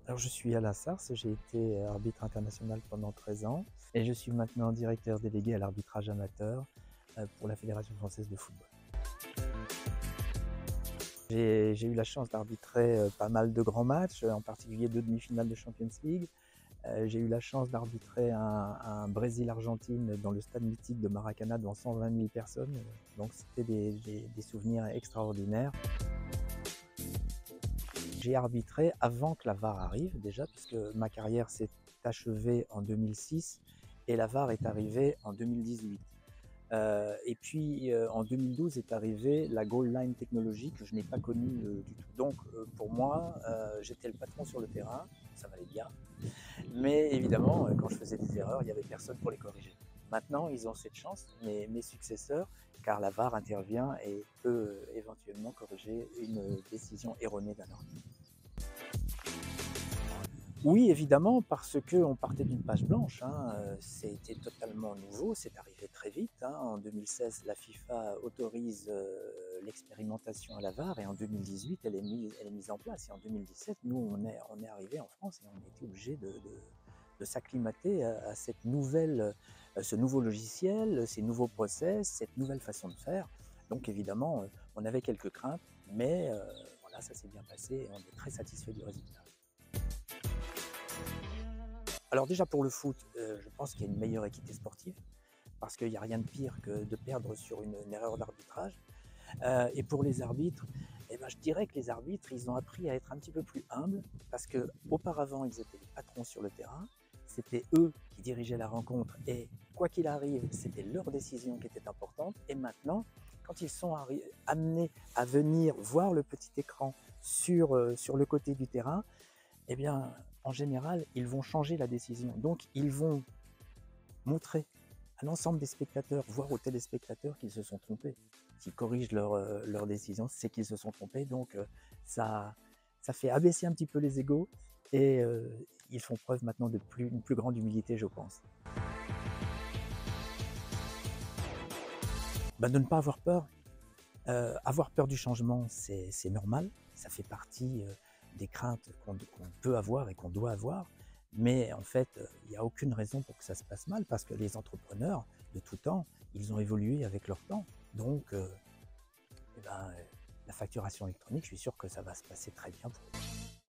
Alors je suis à la SARS, j'ai été arbitre international pendant 13 ans et je suis maintenant directeur délégué à l'arbitrage amateur pour la Fédération française de football. J'ai eu la chance d'arbitrer pas mal de grands matchs, en particulier 2 demi-finales de Champions League. J'ai eu la chance d'arbitrer un Brésil-Argentine dans le stade mythique de Maracanã devant 120 000 personnes, donc c'était des souvenirs extraordinaires. J'ai arbitré avant que la VAR arrive déjà, puisque ma carrière s'est achevée en 2006 et la VAR est arrivée en 2018. Et puis en 2012 est arrivée la goal line technologie que je n'ai pas connue du tout. Donc pour moi, j'étais le patron sur le terrain, ça m'allait bien. Mais évidemment, quand je faisais des erreurs, il n'y avait personne pour les corriger. Maintenant, ils ont cette chance, mes successeurs, car la VAR intervient et peut éventuellement corriger une décision erronée d'un arbitre. Oui, évidemment, parce qu'on partait d'une page blanche, hein. C'était totalement nouveau, c'est arrivé très vite, hein. En 2016, la FIFA autorise l'expérimentation à la VAR et en 2018, elle est mise en place. Et en 2017, nous, on est arrivé en France et on a été obligé de s'acclimater à cette ce nouveau logiciel, ces nouveaux process, cette nouvelle façon de faire. Donc évidemment, on avait quelques craintes, mais voilà, ça s'est bien passé et on est très satisfait du résultat. Alors déjà pour le foot, je pense qu'il y a une meilleure équité sportive, parce qu'il n'y a rien de pire que de perdre sur une erreur d'arbitrage. Et pour les arbitres, eh ben, je dirais que les arbitres, ils ont appris à être un petit peu plus humbles, parce qu'auparavant, ils étaient les patrons sur le terrain, c'était eux qui dirigeaient la rencontre, et quoi qu'il arrive, c'était leur décision qui était importante. Et maintenant, quand ils sont amenés à venir voir le petit écran sur le côté du terrain, eh bien, en général, ils vont changer la décision. Donc, ils vont montrer à l'ensemble des spectateurs, voire aux téléspectateurs, qu'ils se sont trompés. S'ils corrigent leur décision, c'est qu'ils se sont trompés. Donc, ça fait abaisser un petit peu les égos et ils font preuve maintenant de une plus grande humilité, je pense. Ben, de ne pas avoir peur. Avoir peur du changement, c'est normal. Ça fait partie des craintes qu'on peut avoir et qu'on doit avoir. Mais en fait, il n'y a aucune raison pour que ça se passe mal, parce que les entrepreneurs de tout temps, ils ont évolué avec leur temps. Donc, eh ben, la facturation électronique, je suis sûr que ça va se passer très bien pour eux.